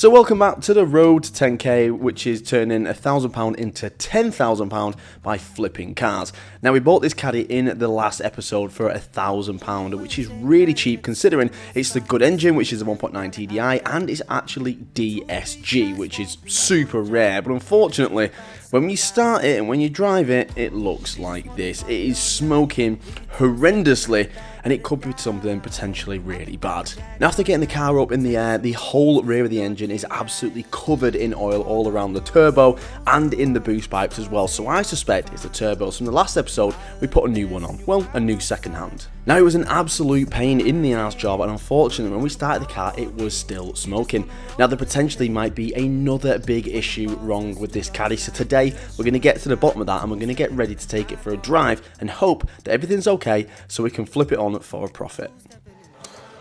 So welcome back to the road to 10k, which is turning £1,000 into £10,000 by flipping cars. Now we bought this Caddy in the last episode for £1,000, which is really cheap considering it's the good engine, which is a 1.9 TDI, and it's actually DSG, which is super rare. But unfortunately, when you start it and when you drive it, it looks like this. It is smoking horrendously, and it could be something potentially really bad. Now, after getting the car up in the air, the whole rear of the engine is absolutely covered in oil all around the turbo and in the boost pipes as well. So I suspect it's the turbos. From the last episode, we put a new one on. Well, a new second hand. Now, it was an absolute pain in the ass job, and unfortunately, when we started the car, it was still smoking. Now, there potentially might be another big issue wrong with this Caddy. So today, we're going to get to the bottom of that, and we're going to get ready to take it for a drive and hope that everything's okay so we can flip it on for a profit.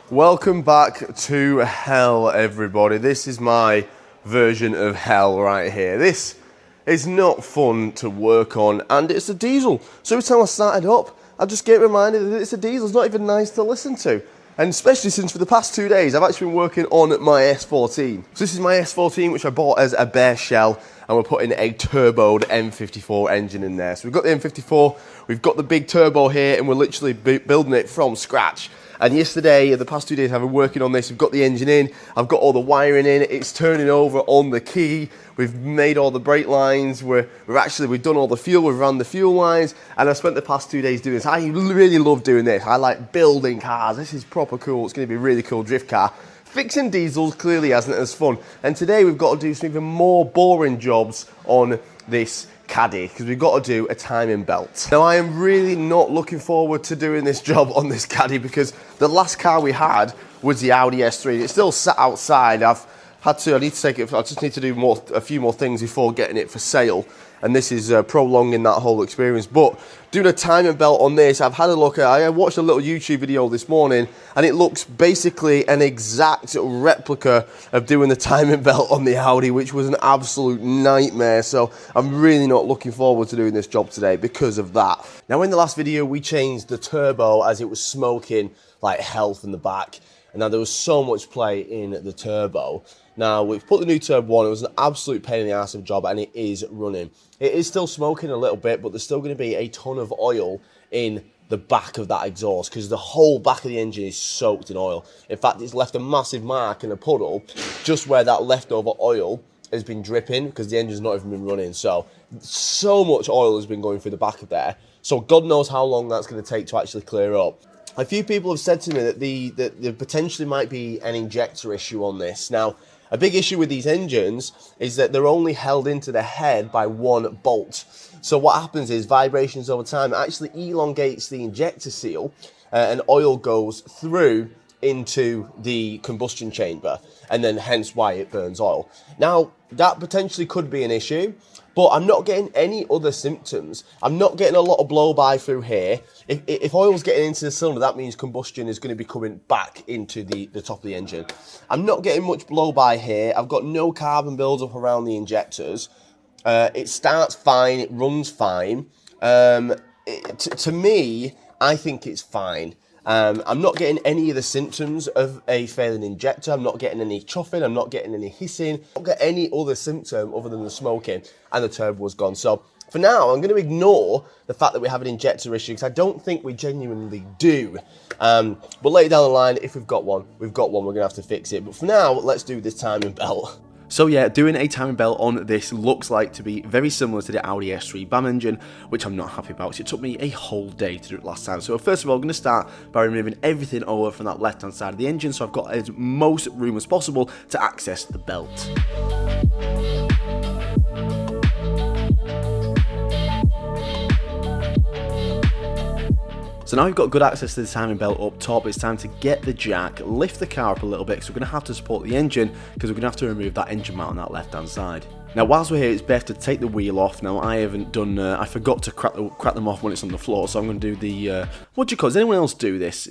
Welcome back to hell, everybody. This is my version of hell right here. This is not fun to work on, and it's a diesel. So every time I start it up, I just get reminded that it's a diesel. It's not even nice to listen to. And especially since for the past 2 days, I've actually been working on my S14. So this is my S14, which I bought as a bare shell, and we're putting a turboed M54 engine in there. So we've got the M54, we've got the big turbo here, and we're literally building it from scratch. And yesterday, the past 2 days, I've been working on this. We've got the engine in, I've got all the wiring in, it's turning over on the key, we've made all the brake lines, we've done all the fuel, we've run the fuel lines, and I've spent the past 2 days doing this. I really love doing this. I like building cars. This is proper cool. It's going to be a really cool drift car. Fixing diesels clearly hasn't as fun. And today we've got to do some even more boring jobs on this Caddy, because we've got to do a timing belt. Now, I am really not looking forward to doing this job on this Caddy, because the last car we had was the Audi S3. It's still sat outside. I need to take it, I just need to do a few more things before getting it for sale. And this is prolonging that whole experience. But doing a timing belt on this, I've had a look at, I watched a little YouTube video this morning, and it looks basically an exact replica of doing the timing belt on the Audi, which was an absolute nightmare. So I'm really not looking forward to doing this job today because of that. Now, in the last video, we changed the turbo as it was smoking like hell from the back. And now there was so much play in the turbo. Now, we've put the new turbo on. It was an absolute pain in the ass of a job, and it is running. It is still smoking a little bit, but there's still going to be a ton of oil in the back of that exhaust, because the whole back of the engine is soaked in oil. In fact, it's left a massive mark in a puddle just where that leftover oil has been dripping, because the engine's not even been running. So much oil has been going through the back of there. So God knows how long that's going to take to actually clear up. A few people have said to me that there potentially might be an injector issue on this. Now, a big issue with these engines is that they're only held into the head by one bolt. So what happens is vibrations over time actually elongates the injector seal, and oil goes through into the combustion chamber, and then hence why it burns oil. Now, that potentially could be an issue, but I'm not getting any other symptoms. I'm not getting a lot of blow-by through here. If oil's getting into the cylinder, that means combustion is going to be coming back into the top of the engine. I'm not getting much blow-by here. I've got no carbon build-up around the injectors. It starts fine. It runs fine. To me, I think it's fine. I'm not getting any of the symptoms of a failing injector. I'm not getting any chuffing. I'm not getting any hissing. I don't get any other symptom other than the smoking, and the turbo was gone. So for now, I'm going to ignore the fact that we have an injector issue, because I don't think we genuinely do. But later down the line, if we've got one, we're going to have to fix it. But for now, let's do this timing belt. So yeah, doing a timing belt on this looks like to be very similar to the Audi S3 BAM engine, which I'm not happy about. So it took me a whole day to do it last time. So first of all, I'm going to start by removing everything over from that left-hand side of the engine, so I've got as most room as possible to access the belt. So now we've got good access to the timing belt up top, it's time to get the jack, lift the car up a little bit, because we're going to have to support the engine, because we're going to have to remove that engine mount on that left-hand side. Now, whilst we're here, it's best to take the wheel off. Now, I haven't done, I forgot to crack them off when it's on the floor, so I'm going to do the, what do you call it? Does anyone else do this?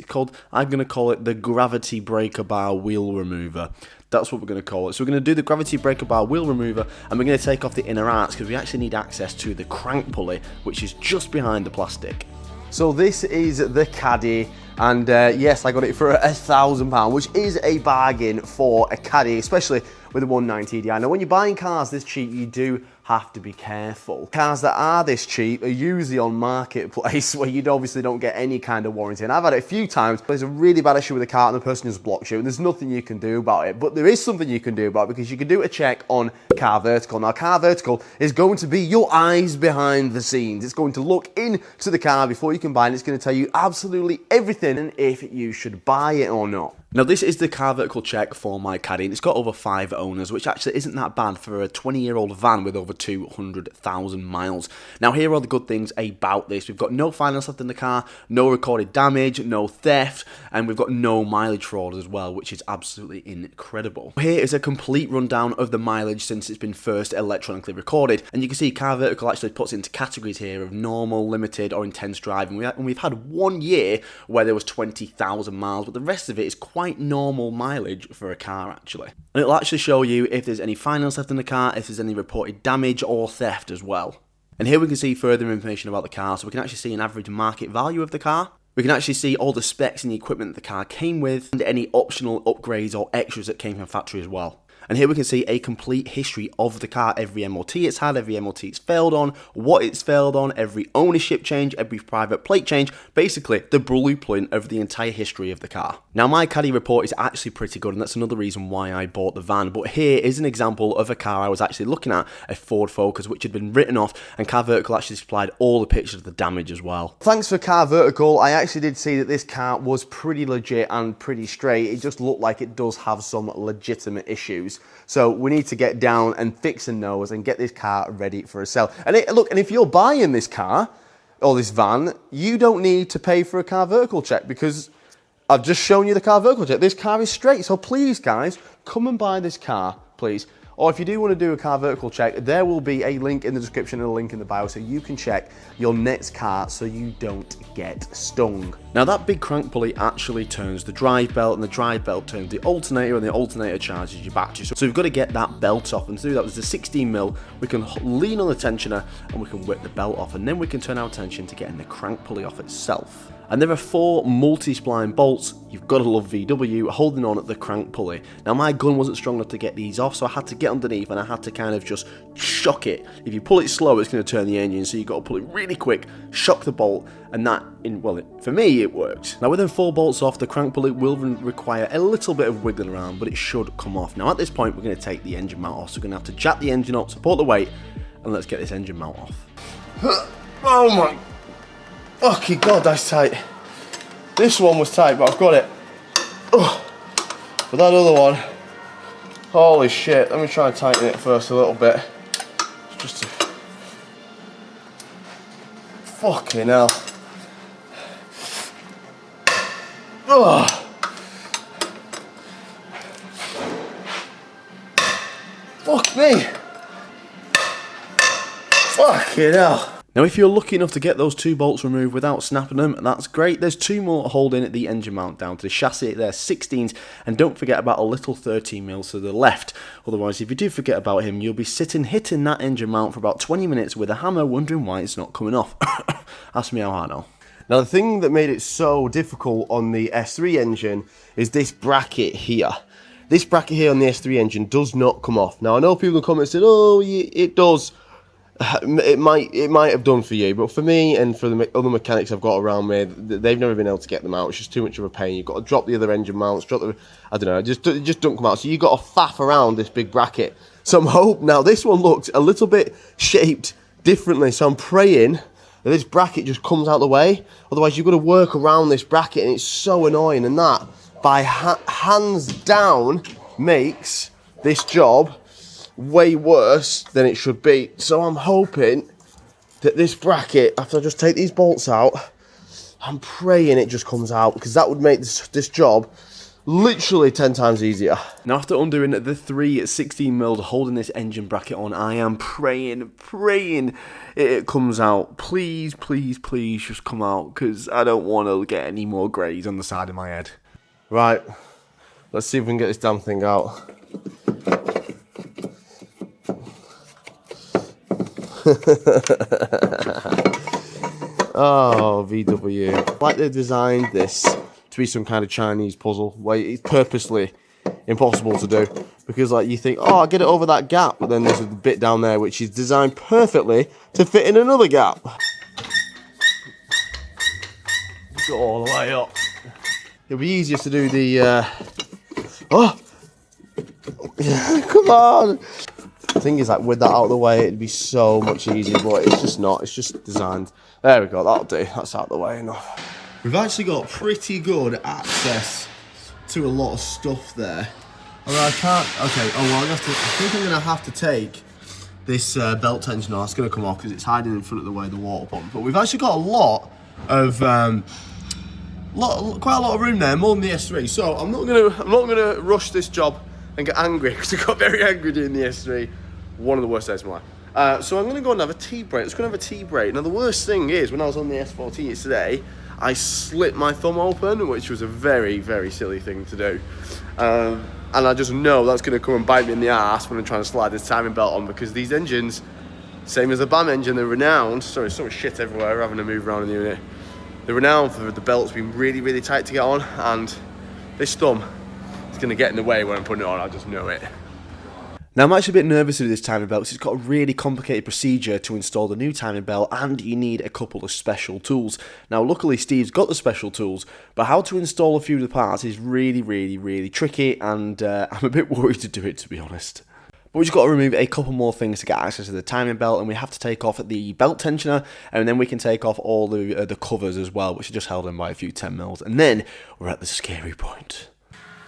I'm going to call it the gravity breaker bar wheel remover. That's what we're going to call it. So we're going to do the gravity breaker bar wheel remover, and we're going to take off the inner arts, because we actually need access to the crank pulley, which is just behind the plastic. So this is the Caddy, and yes, I got it for £1,000, which is a bargain for a Caddy, especially with a 190 EDI. Now, when you're buying cars this cheap, you do have to be careful. Cars that are this cheap are usually on marketplace where you obviously don't get any kind of warranty. And I've had it a few times. There's a really bad issue with the car and the person just blocks you, and there's nothing you can do about it. But there is something you can do about it, because you can do a check on Car Vertical. Now, Car Vertical is going to be your eyes behind the scenes. It's going to look into the car before you can buy it, and it's going to tell you absolutely everything and if you should buy it or not. Now, this is the Car Vertical check for my Caddy, and it's got over 5 owners, which actually isn't that bad for a 20-year-old van with over 200,000 miles. Now, here are the good things about this. We've got no finance left in the car, no recorded damage, no theft, and we've got no mileage fraud as well, which is absolutely incredible. Here is a complete rundown of the mileage since it's been first electronically recorded, and you can see Car Vertical actually puts it into categories here of normal, limited, or intense driving. And we've had 1 year where there was 20,000 miles, but the rest of it is quite normal mileage for a car, actually. And it'll actually show you if there's any finance left in the car, if there's any reported damage or theft as well. And here we can see further information about the car, so we can actually see an average market value of the car. We can actually see all the specs and the equipment that the car came with, and any optional upgrades or extras that came from factory as well. And here we can see a complete history of the car, every MOT it's had, every MOT it's failed on, what it's failed on, every ownership change, every private plate change, basically the blueprint of the entire history of the car. Now, my Caddy report is actually pretty good, and that's another reason why I bought the van, but here is an example of a car I was actually looking at, a Ford Focus, which had been written off, and Car Vertical actually supplied all the pictures of the damage as well. Thanks for Car Vertical. I actually did see that this car was pretty legit and pretty straight. It just looked like it does have some legitimate issues. So we need to get down and fix the nose and get this car ready for a sale. And look, and if you're buying this car or this van, you don't need to pay for a Car Vertical check, because I've just shown you the Car Vertical check. This car is straight. So please, guys, come and buy this car, please. Or if you do want to do a Car Vertical check, there will be a link in the description and a link in the bio so you can check your next car so you don't get stung. Now, that big crank pulley actually turns the drive belt, and the drive belt turns the alternator, and the alternator charges your battery. So we've got to get that belt off, and to do that with the 16mm, we can lean on the tensioner and we can whip the belt off, and then we can turn our attention to getting the crank pulley off itself. And there are 4 multi-spline bolts, you've got to love VW, holding on at the crank pulley. Now, my gun wasn't strong enough to get these off, so I had to get underneath and I had to kind of just shock it. If you pull it slow, it's going to turn the engine, so you've got to pull it really quick, shock the bolt, and that, for me, it worked. Now, with them 4 bolts off, the crank pulley will require a little bit of wiggling around, but it should come off. Now, at this point, we're going to take the engine mount off, so we're going to have to jack the engine up, support the weight, and let's get this engine mount off. Oh my fucking god, that's tight. This one was tight, but I've got it. Oh, but that other one, holy shit. Let me try and tighten it first a little bit. Just to... fucking hell. Oh. Fuck me. Fucking hell. Now, if you're lucky enough to get those 2 bolts removed without snapping them, that's great. There's 2 more holding the engine mount down to the chassis. They're 16s, and don't forget about a little 13mm to the left. Otherwise, if you do forget about him, you'll be hitting that engine mount for about 20 minutes with a hammer, wondering why it's not coming off. Ask me how I know. Now, the thing that made it so difficult on the S3 engine is this bracket here. This bracket here on the S3 engine does not come off. Now, I know people in the comments said, oh, it does. It might have done for you, but for me and for the other mechanics I've got around me, they've never been able to get them out. It's just too much of a pain. You've got to drop the other engine mounts, drop the, I don't know, it just don't come out. So you've got to faff around this big bracket. So I'm hoping, now this one looks a little bit shaped differently, so I'm praying that this bracket just comes out the way. Otherwise you've got to work around this bracket, and it's so annoying, and that, by hands down, makes this job way worse than it should be. So I'm hoping that this bracket, after I just take these bolts out, I'm praying it just comes out, because that would make this job literally 10 times easier. Now, after undoing the 3 16mm holding this engine bracket on, I am praying it comes out. Please, please, please just come out, because I don't want to get any more greys on the side of my head. Right, let's see if we can get this damn thing out. Oh, VW. Like they've designed this to be some kind of Chinese puzzle, where it's purposely impossible to do, Because like you think, oh, I'll get it over that gap, but then there's a bit down there which is designed perfectly to fit in another gap. Go all the way up. It'll be easier to do the, oh! Come on! The thing is, like, with that out of the way, it'd be so much easier, but it's just not. It's just designed. There we go, that'll do. That's out of the way enough. We've actually got pretty good access to a lot of stuff there. Although I can't, okay, oh well, I think I'm gonna have to take this belt tensioner. That's gonna come off because it's hiding in front of the water pump. But we've actually got a lot of, quite a lot of room there, more than the S3. So I'm not gonna rush this job and get angry, because I got very angry doing the S3. One of the worst days of my life. So I'm gonna go and have a tea break. Let's go and have a tea break. Now the worst thing is, when I was on the S14 today, I slit my thumb open, which was a very, very silly thing to do. And I just know that's going to come and bite me in the ass when I'm trying to slide this timing belt on, because these engines, same as the BAM engine, they're renowned. Sorry, so much shit everywhere, having to move around in the unit. They're renowned for the belts being really, really tight to get on, and this thumb is going to get in the way when I'm putting it on. I just know it. Now I'm actually a bit nervous with this timing belt because it's got a really complicated procedure to install the new timing belt, and you need a couple of special tools. Now luckily Steve's got the special tools, but how to install a few of the parts is really, really, really tricky, and I'm a bit worried to do it, to be honest. But we've just got to remove a couple more things to get access to the timing belt, and we have to take off the belt tensioner, and then we can take off all the covers as well, which are just held in by a few 10mm, and then we're at the scary point.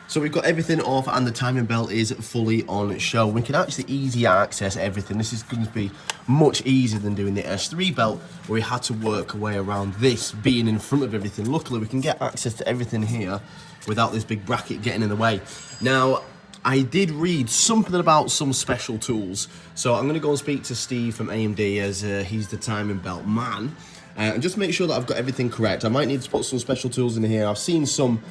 So we've got everything off and the timing belt is fully on show. We can actually easily access everything. This is going to be much easier than doing the S3 belt, where we had to work our way around this being in front of everything. Luckily we can get access to everything here without this big bracket getting in the way. Now, I did read something about some special tools, so I'm going to go and speak to Steve from AMD, as he's the timing belt man, and just make sure that I've got everything correct. I might need to put some special tools in here. I've seen some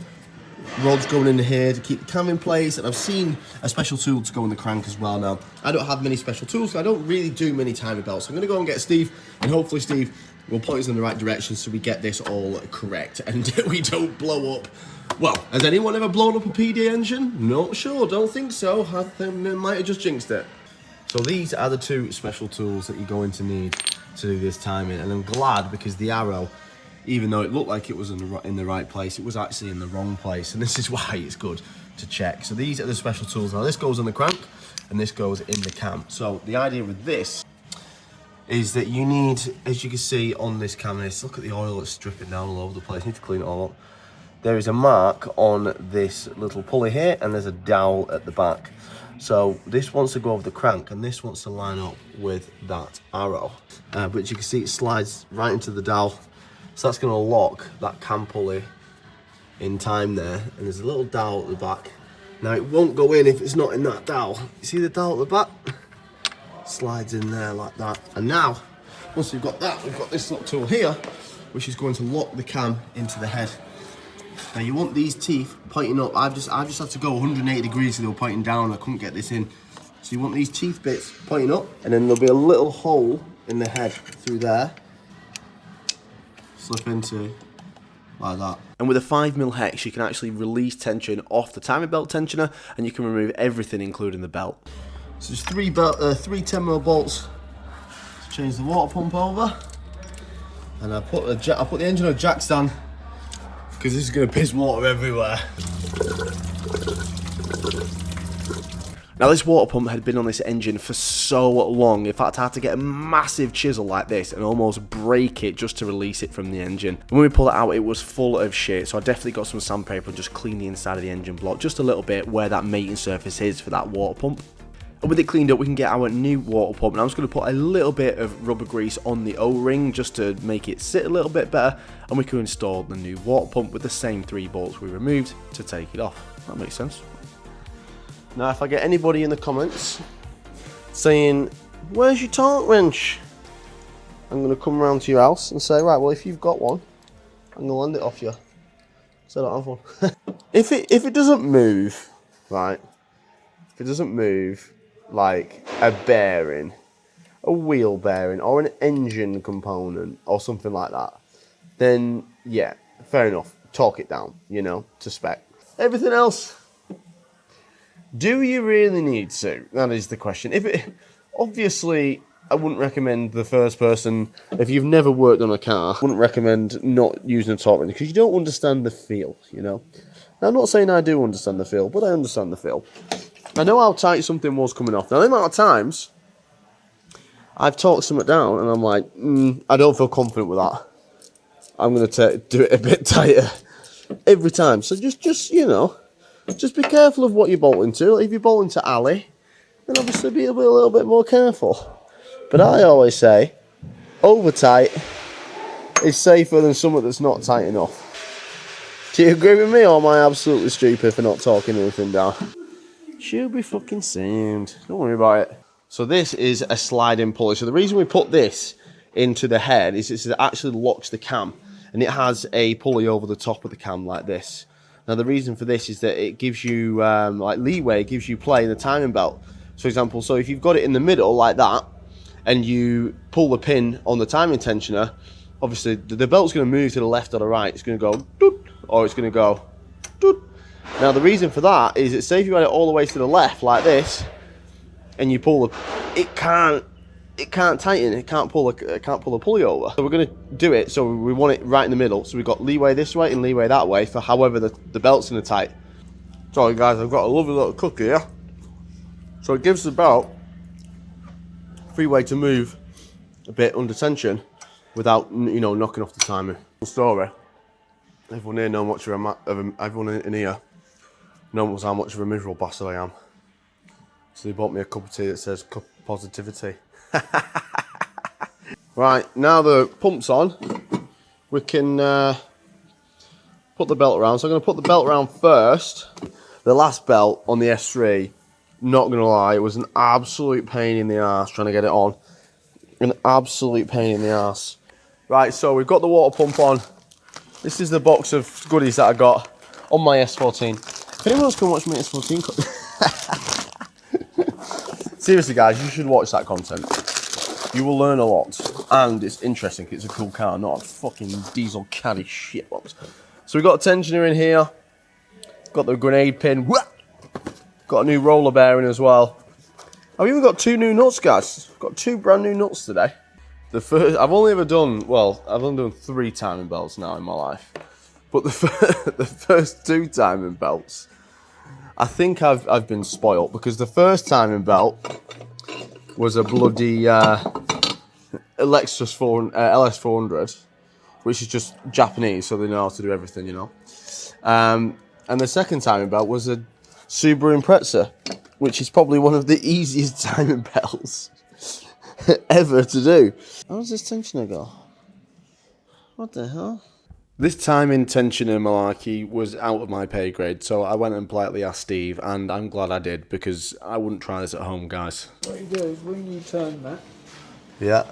rods going in here to keep the cam in place, and I've seen a special tool to go in the crank as well. Now, I don't have many special tools, so I don't really do many timing belts. So I'm going to go and get Steve, and hopefully Steve will point us in the right direction so we get this all correct and we don't blow up. Well, has anyone ever blown up a PD engine? Not sure, don't think so. I think they might have just jinxed it. So these are the two special tools that you're going to need to do this timing, and I'm glad, because the arrow, even though it looked like it was in the right place, it was actually in the wrong place, and this is why it's good to check. So these are the special tools. Now this goes on the crank, and this goes in the cam. So the idea with this is that you need, as you can see on this cam, look at the oil that's dripping down all over the place. I need to clean it all up. There is a mark on this little pulley here, and there's a dowel at the back. So this wants to go over the crank, and this wants to line up with that arrow. But you can see it slides right into the dowel. So that's going to lock that cam pulley in time there. And there's a little dowel at the back. Now it won't go in if it's not in that dowel. You see the dowel at the back? Slides in there like that. And now, once we've got that, we've got this little tool here, which is going to lock the cam into the head. Now you want these teeth pointing up. I've just had to go 180 degrees so they were pointing down. I couldn't get this in. So you want these teeth bits pointing up, and then there'll be a little hole in the head through there. Slip into like that. And with a 5mm hex, you can actually release tension off the timing belt tensioner, and you can remove everything, including the belt. So there's three 10mm bolts to change the water pump over, and I put the engine on a jack stand, because this is going to piss water everywhere. Now this water pump had been on this engine for so long. In fact, I had to get a massive chisel like this and almost break it just to release it from the engine. And when we pulled it out, it was full of shit. So I definitely got some sandpaper and just cleaned the inside of the engine block just a little bit where that mating surface is for that water pump. And with it cleaned up, we can get our new water pump. And I'm just going to put a little bit of rubber grease on the O-ring just to make it sit a little bit better. And we can install the new water pump with the same 3 bolts we removed to take it off. That makes sense. Now, if I get anybody in the comments saying, "Where's your torque wrench?" I'm going to come around to your house and say, "Right, well, if you've got one, I'm going to lend it off you." So I don't have one. If it doesn't move, right? If it doesn't move, like a bearing, a wheel bearing, or an engine component, or something like that, then yeah, fair enough. Torque it down, you know, to spec. Everything else, Do you really need to? That is the question. Obviously, I wouldn't recommend the first person, if you've never worked on a car, I wouldn't recommend not using a torque wrench because you don't understand the feel, you know. Now, I'm not saying I do understand the feel, but I understand the feel. I know how tight something was coming off. Now, the amount of times I've torqued something down and I'm like, I don't feel confident with that. I'm going to do it a bit tighter every time. So just you know, just be careful of what you bolt into. If you bolt into alley, then obviously be a little bit more careful. But I always say, over tight is safer than something that's not tight enough. Do you agree with me, or am I absolutely stupid for not talking anything down? Should be fucking sound. Don't worry about it. So this is a sliding pulley. So the reason we put this into the head is it actually locks the cam. And it has a pulley over the top of the cam like this. Now the reason for this is that it gives you like leeway, it gives you play in the timing belt. For example, so if you've got it in the middle like that, and you pull the pin on the timing tensioner, obviously the belt's going to move to the left or the right. It's going to go doot, or it's going to go doot. Now the reason for that is that say if you had it all the way to the left like this, and you pull it can't tighten. It can't pull a pulley over. So we're going to do it. So we want it right in the middle. So we've got leeway this way and leeway that way for however the belt's going to tight. Sorry guys, I've got a lovely little cookie here. So it gives the belt free way to move a bit under tension without, you know, knocking off the timer. Story. Everyone here know much of everyone in here knows how much of a miserable bastard I am. So they bought me a cup of tea that says cup of positivity. Right, now the pump's on, we can put the belt around. So I'm going to put the belt around first. The last belt on the S3, not going to lie, it was an absolute pain in the arse trying to get it on. An absolute pain in the arse. Right, so we've got the water pump on. This is the box of goodies that I got on my S14. If anyone else can watch my S14... Seriously guys, you should watch that content. You will learn a lot. And it's interesting, it's a cool car, not a fucking diesel caddy shitbox. So we've got a tensioner in here. Got the grenade pin. Got a new roller bearing as well. I've even got 2 new nuts, guys. Got 2 brand new nuts today. I've only done 3 timing belts now in my life. But the first 2 timing belts, I think I've been spoilt, because the first timing belt was a bloody LS400, which is just Japanese, so they know how to do everything, you know. And the second timing belt was a Subaru Impreza, which is probably one of the easiest timing belts ever to do. How does this tensioner go? What the hell? This timing tensioner malarkey was out of my pay grade, so I went and politely asked Steve, and I'm glad I did, because I wouldn't try this at home, guys. What you do is when you turn that, Yeah.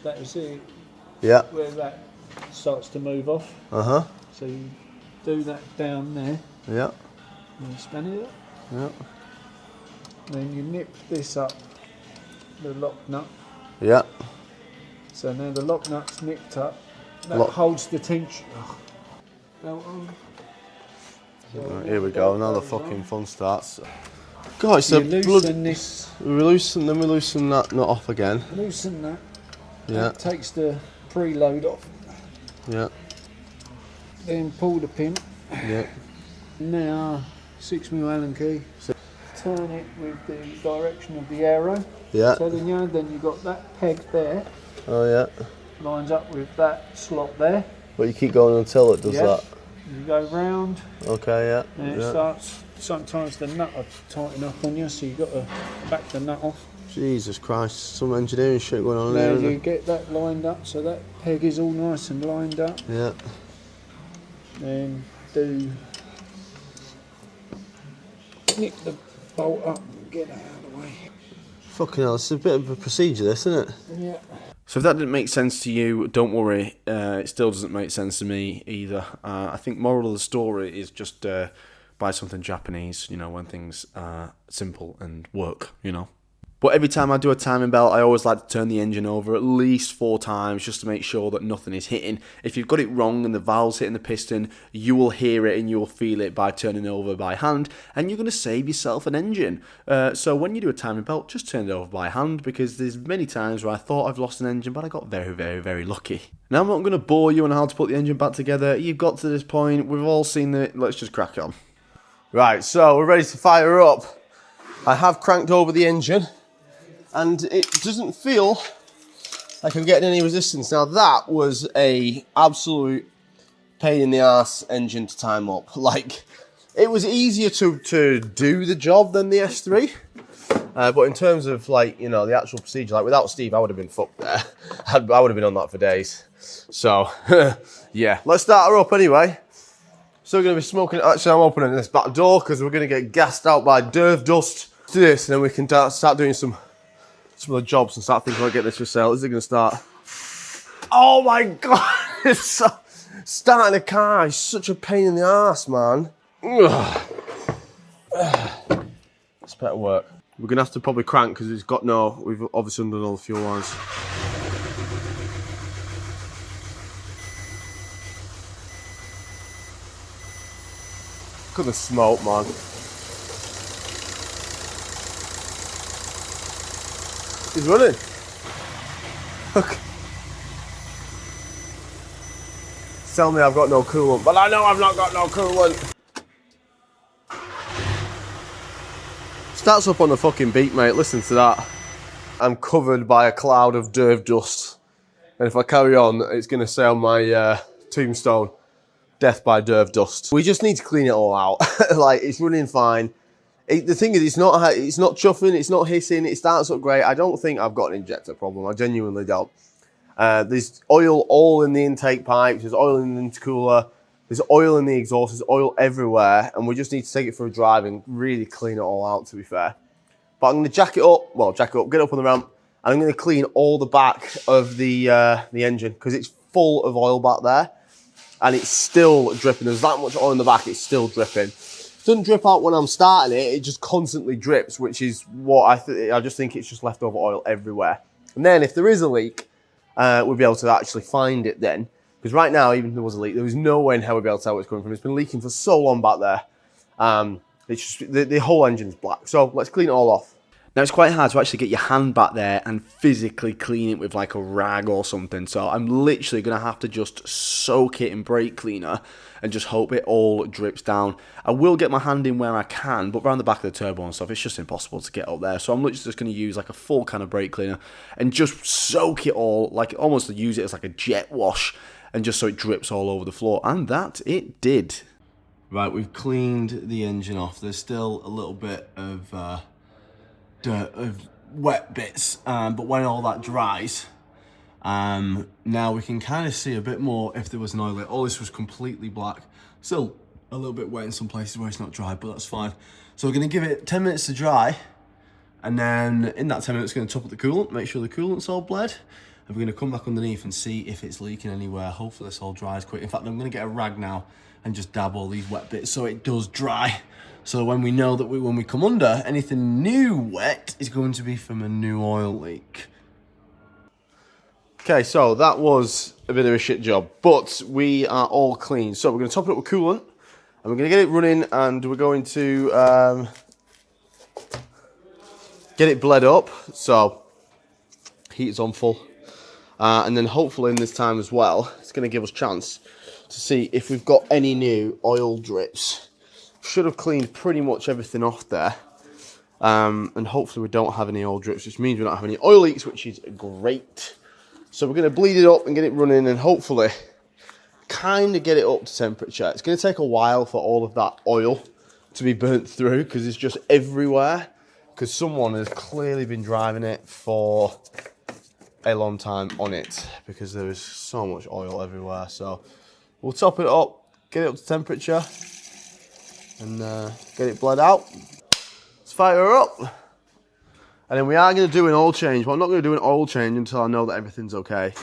that is it, Yeah. where that starts to move off. Uh-huh. So you do that down there, Yeah. and you spin it up. Yeah. Then you nip this up, the lock nut. Yeah. So now the lock nut's nipped up. That Lock- holds the tension. Belt on. Right, here we go. Now the fucking fun starts. God, it's a You blood. loosen this, We loosen that nut off again. loosen that. Yeah. That takes the preload off. Yeah. Then pull the pin. Yeah. Now 6mm Allen key. Turn it with the direction of the arrow. Yeah. So then you've got that peg there, Oh yeah. lines up with that slot there. But you keep going until it does Yeah. that. You go round, Okay. Yeah. and it Yeah. starts. Sometimes the nut will tighten up on you, so you've got to back the nut off. Jesus Christ, some engineering shit going on Now there. you Isn't get that lined up, so that peg is all nice and lined up. there? Yeah. Then nip the bolt up and get it out of the way. Fucking hell, it's a bit of a procedure, this, isn't it? Yeah. So if that didn't make sense to you, don't worry. It still doesn't make sense to me either. I think moral of the story is just buy something Japanese, you know, when things are simple and work, you know. But every time I do a timing belt, I always like to turn the engine over at least 4 times just to make sure that nothing is hitting. If you've got it wrong and the valve's hitting the piston, you will hear it and you will feel it by turning over by hand, and you're going to save yourself an engine. So when you do a timing belt, just turn it over by hand, because there's many times where I thought I've lost an engine, but I got very, very, very lucky. Now, I'm not going to bore you on how to put the engine back together. You've got to this point, we've all seen it, let's just crack on. Right, so we're ready to fire up. I have cranked over the engine, and it doesn't feel like I'm getting any resistance. Now, that was a absolute pain in the arse engine to time up. Like, it was easier to do the job than the S3. But in terms of, like, you know, the actual procedure, like, without Steve, I would have been fucked there. I would have been on that for days. So, yeah. Let's start her up anyway. Still going to be smoking. Actually, I'm opening this back door because we're going to get gassed out by derv dust. Let's do this, and then we can start doing some of the jobs and start thinking about getting this for sale. Is it going to start? Oh my God! Starting a car is such a pain in the arse, man. It's better work. We're going to have to probably crank because it's got we've obviously undone all the fuel lines. Look at the smoke, man. He's running. Look. Tell me I've got no coolant, but I know I've not got no coolant. Starts up on the fucking beat, mate. Listen to that. I'm covered by a cloud of derv dust. And if I carry on, it's going to say on my tombstone, death by derv dust. We just need to clean it all out. Like, it's running fine. The thing is, it's not chuffing, it's not hissing, it starts up great. I don't think I've got an injector problem. I genuinely don't. There's oil all in the intake pipes, there's oil in the intercooler, there's oil in the exhaust, there's oil everywhere, and we just need to take it for a drive and really clean it all out, to be fair. But I'm going to jack it up, get up on the ramp, and I'm going to clean all the back of the engine, because it's full of oil back there, and it's still dripping. There's that much oil in the back, it's still dripping. It doesn't drip out when I'm starting it, it just constantly drips, which is what I just think it's just leftover oil everywhere. And then if there is a leak, we'll be able to actually find it then. Because right now, even if there was a leak, there was no way in hell we'd be able to tell where it's coming from. It's been leaking for so long back there. It's just, the whole engine's black. So let's clean it all off. Now, it's quite hard to actually get your hand back there and physically clean it with like a rag or something. So I'm literally going to have to just soak it in brake cleaner and just hope it all drips down. I will get my hand in where I can, but around the back of the turbo and stuff, it's just impossible to get up there. So I'm literally just going to use like a full can of brake cleaner and just soak it all, like almost use it as like a jet wash, and just so it drips all over the floor. And that it did. Right, we've cleaned the engine off. There's still a little bit of dirt, of wet bits, but when all that dries, now we can kind of see a bit more if there was an oil leak. All this was completely black, still a little bit wet in some places where it's not dry, but that's fine. So we're going to give it 10 minutes to dry, and then in that 10 minutes we're going to top up the coolant, make sure the coolant's all bled, and we're going to come back underneath and see if it's leaking anywhere. Hopefully this all dries quick. In fact, I'm going to get a rag now and just dab all these wet bits so it does dry. So when we know that when we come under, anything new wet is going to be from a new oil leak. Okay, so that was a bit of a shit job, but we are all clean. So we're going to top it up with coolant, and we're going to get it running, and we're going to get it bled up. So heat is on full. And then hopefully in this time as well, it's going to give us a chance to see if we've got any new oil drips. Should have cleaned pretty much everything off there. And hopefully we don't have any oil drips, which means we don't have any oil leaks, which is great. So we're going to bleed it up and get it running, and hopefully kind of get it up to temperature. It's going to take a while for all of that oil to be burnt through, because it's just everywhere, because someone has clearly been driving it for a long time on it, because there is so much oil everywhere. So we'll top it up, get it up to temperature, and get it bled out. Let's fire her up. And then we are going to do an oil change, but I'm not going to do an oil change until I know that everything's okay.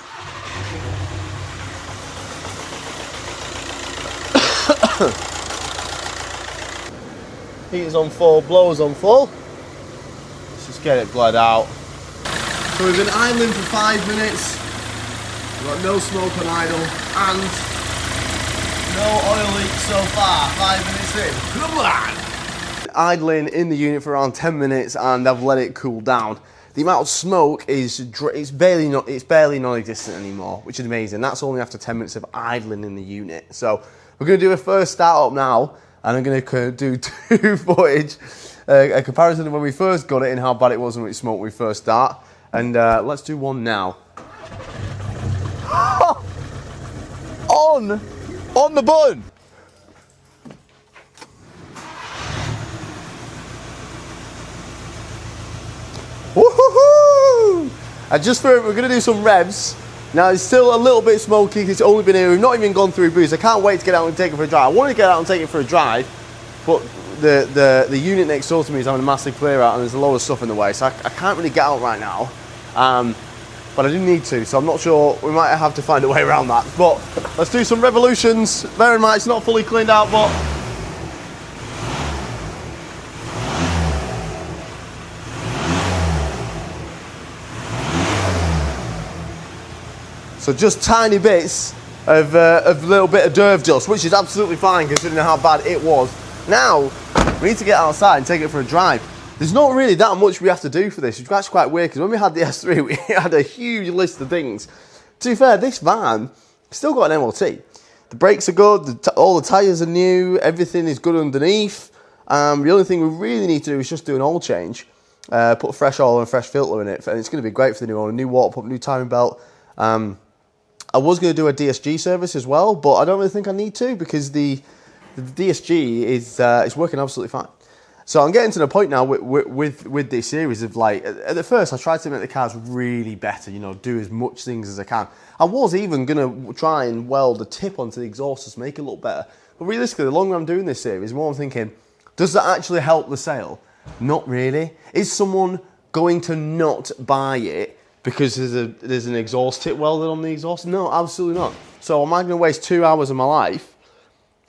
Heat is on full, blower's on full. Let's just get it bled out. So we've been idling for 5 minutes. We've got no smoke on idle and no oil leak so far. 5 minutes in. Come on! Idling in the unit for around 10 minutes and I've let it cool down. The amount of smoke is barely non-existent anymore, which is amazing. That's only after 10 minutes of idling in the unit. So we're going to do a first start up now, and I'm going to do two footage, a comparison of when we first got it and how bad it was when it smoked when we first start. And let's do one now. On the button. Woohoo! And just for we're going to do some revs. Now it's still a little bit smoky because it's only been here. We've not even gone through boost. I can't wait to get out and take it for a drive. I wanted to get out and take it for a drive, but the unit next door to me is having a massive clear out and there's a lot of stuff in the way, so I can't really get out right now. But I do need to, so I'm not sure. We might have to find a way around that. But let's do some revolutions. Bear in mind it's not fully cleaned out, but so just tiny bits of a little bit of derv dust, which is absolutely fine considering how bad it was. Now, we need to get outside and take it for a drive. There's not really that much we have to do for this, which is actually quite weird, because when we had the S3, we had a huge list of things. To be fair, this van still got an MOT. The brakes are good, all the tyres are new, everything is good underneath. The only thing we really need to do is just do an oil change, put fresh oil and a fresh filter in it, and it's going to be great for the new one. A new water pump, new timing belt. I was going to do a DSG service as well, but I don't really think I need to because the DSG is working absolutely fine. So I'm getting to the point now with this series of like, at the first I tried to make the cars really better, you know, do as much things as I can. I was even going to try and weld a tip onto the exhaust to make it look better. But realistically, the longer I'm doing this series, the more I'm thinking, does that actually help the sale? Not really. Is someone going to not buy it because there's an exhaust tip welded on the exhaust? No, absolutely not. So am I going to waste 2 hours of my life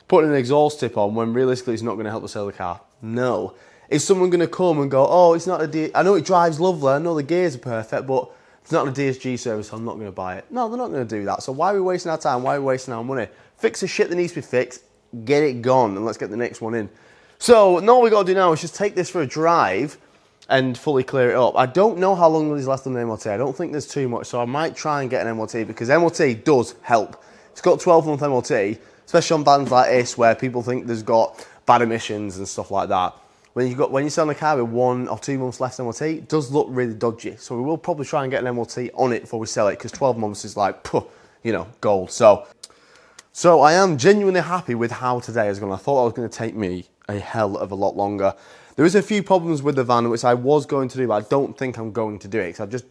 putting an exhaust tip on when realistically it's not going to help the sale of the car? No. Is someone going to come and go, oh, it's not I know it drives lovely, I know the gears are perfect, but it's not a DSG service, so I'm not going to buy it. No, they're not going to do that. So why are we wasting our time? Why are we wasting our money? Fix the shit that needs to be fixed, get it gone, and let's get the next one in. So all we got to do now is just take this for a drive and fully clear it up. I don't know how long there's left on the MOT. I don't think there's too much, so I might try and get an MOT because MOT does help. It's got 12-month MOT, especially on vans like this where people think there's got bad emissions and stuff like that. When you sell a car with 1 or 2 months left MOT, it does look really dodgy. So we will probably try and get an MOT on it before we sell it because 12 months is like, you know, gold. So I am genuinely happy with how today is going. I thought that was going to take me a hell of a lot longer. There is a few problems with the van which I was going to do, but I don't think I'm going to do it. Cause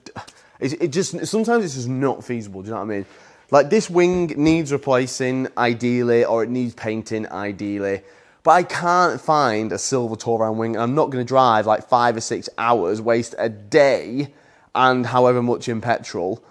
sometimes it's just not feasible. Do you know what I mean? Like this wing needs replacing ideally, or it needs painting ideally. But I can't find a silver Touran wing, and I'm not going to drive like 5 or 6 hours, waste a day, and however much in petrol,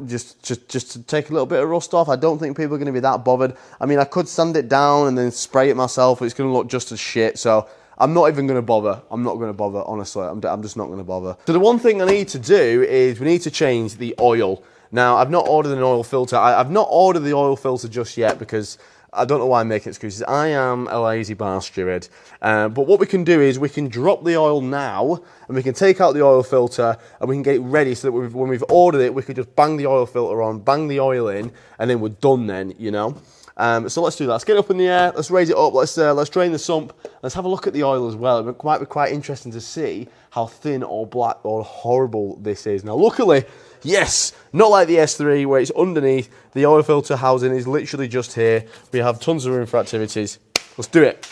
just to take a little bit of rust off. I don't think people are going to be that bothered. I mean, I could sand it down and then spray it myself, but it's going to look just as shit. So I'm not even going to bother. I'm not going to bother, honestly. I'm just not going to bother. So the one thing I need to do is we need to change the oil. Now, I've not ordered an oil filter. I've not ordered the oil filter just yet because I don't know why I'm making excuses. I am a lazy bastard. But what we can do is we can drop the oil now and we can take out the oil filter and we can get it ready so that when we've ordered it, we can just bang the oil filter on, bang the oil in, and then we're done then, you know. So let's do that. Let's get it up in the air. Let's raise it up. Let's drain the sump. Let's have a look at the oil as well. It might be quite interesting to see how thin or black or horrible this is. Now, luckily, yes, not like the S3 where it's underneath. The oil filter housing is literally just here. We have tons of room for activities. Let's do it.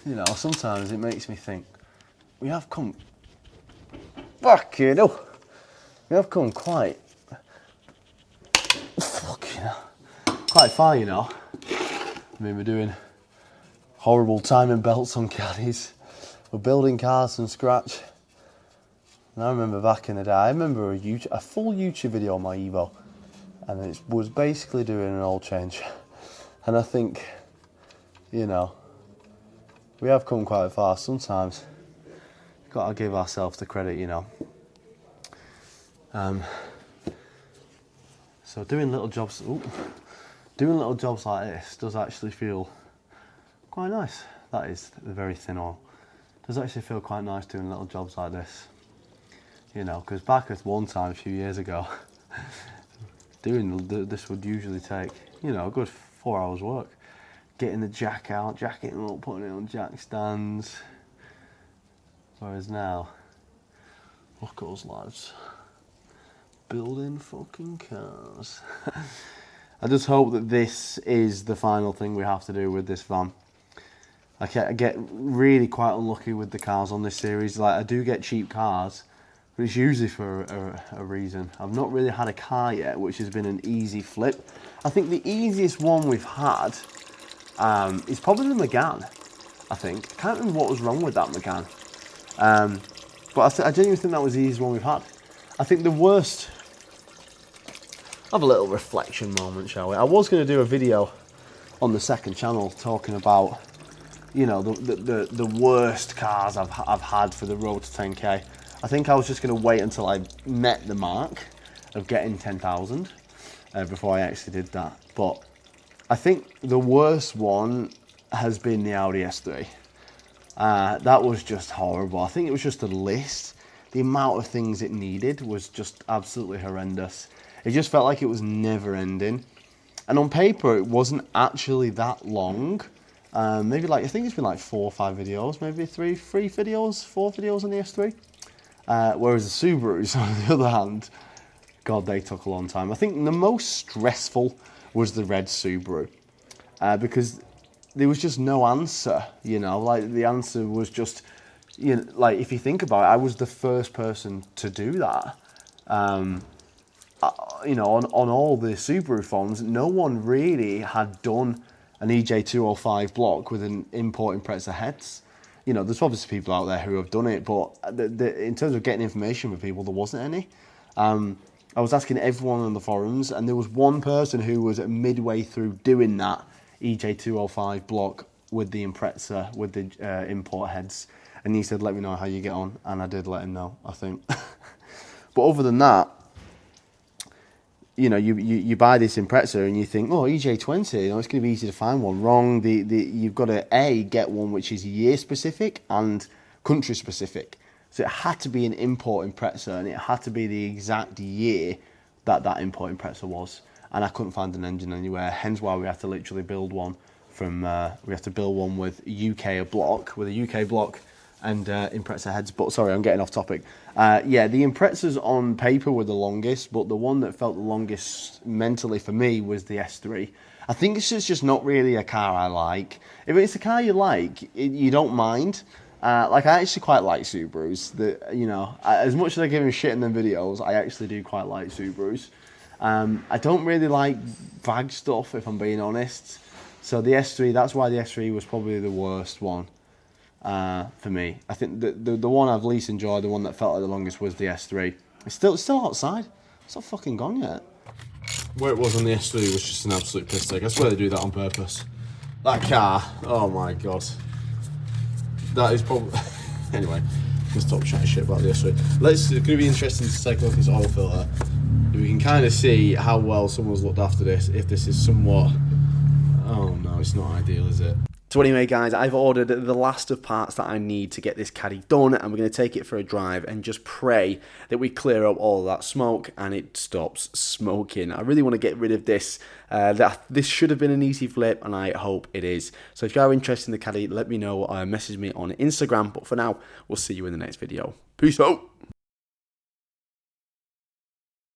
You know, sometimes it makes me think we have come. Fucking hell. We have come quite far, you know. I mean, we're doing horrible timing belts on caddies. We're building cars from scratch. And I remember back in the day, I remember a full YouTube video on my Evo, and it was basically doing an oil change. And I think, you know, we have come quite far. Sometimes Gotta give ourselves the credit, you know. So doing little jobs like this does actually feel quite nice. That is the very thin oil. Does actually feel quite nice doing little jobs like this. You know, because back at one time a few years ago, doing this would usually take, you know, a good 4 hours work. Getting the jack out, jacking it up, putting it on jack stands. Whereas now, look at us lads, building fucking cars. I just hope that this is the final thing we have to do with this van. I get really quite unlucky with the cars on this series. Like, I do get cheap cars, but it's usually for a reason. I've not really had a car yet which has been an easy flip. I think the easiest one we've had is probably the Megane, I think. I can't remember what was wrong with that Megane. But I genuinely think that was the easiest one we've had. I think the worst... Have a little reflection moment, shall we? I was going to do a video on the second channel talking about, you know, the worst cars I've had for the road to 10k. I think I was just going to wait until I met the mark of getting 10,000 before I actually did that. But I think the worst one has been the Audi S3. That was just horrible. I think it was just a list. The amount of things it needed was just absolutely horrendous. It just felt like it was never ending. And on paper, it wasn't actually that long. Maybe like, I think it's been like 4 or 5 videos, maybe 4 videos on the S3. Whereas the Subarus, on the other hand, God, they took a long time. I think the most stressful was the red Subaru. Because there was just no answer, you know, like the answer was just, you know, like if you think about it, I was the first person to do that. You know, on all the Subaru phones, no one really had done an EJ205 block with an import Impreza heads. You know, there's obviously people out there who have done it, but in terms of getting information from people, there wasn't any. I was asking everyone on the forums, and there was one person who was midway through doing that EJ205 block with the Impreza, with the import heads, and he said, let me know how you get on, and I did let him know, I think. But other than that, you know, you buy this Impreza and you think, oh, EJ20, you know, it's going to be easy to find one. Wrong. You've got to get one which is year specific and country specific. So it had to be an import Impreza, and it had to be the exact year that import Impreza was. And I couldn't find an engine anywhere. Hence why we had to literally build one from. We have to build one with a UK block and Impreza heads. But sorry, I'm getting off topic. Yeah, the Imprezas on paper were the longest, but the one that felt the longest mentally for me was the S3. I think it's just not really a car I like. If it's a car you like, you don't mind. Like, I actually quite like Subarus. You know, as much as I give him shit in them videos, I actually do quite like Subarus. I don't really like VAG stuff, if I'm being honest. So the S3, that's why the S3 was probably the worst one. For me, I think the one I've least enjoyed, the one that felt like the longest, was the S3. It's still outside. It's not fucking gone yet. Where it was on the S3 was just an absolute piss take. I swear they do that on purpose. That car, oh my god. That is probably... Anyway, let's stop chatting shit about the S3. It's going to be interesting to take a look at this oil filter. We can kind of see how well someone's looked after this, if this is somewhat... Oh no, it's not ideal, is it? So anyway, guys, I've ordered the last of parts that I need to get this Caddy done, and we're going to take it for a drive and just pray that we clear up all of that smoke and it stops smoking. I really want to get rid of this. This should have been an easy flip, and I hope it is. So if you are interested in the Caddy, let me know, message me on Instagram. But for now, we'll see you in the next video. Peace out.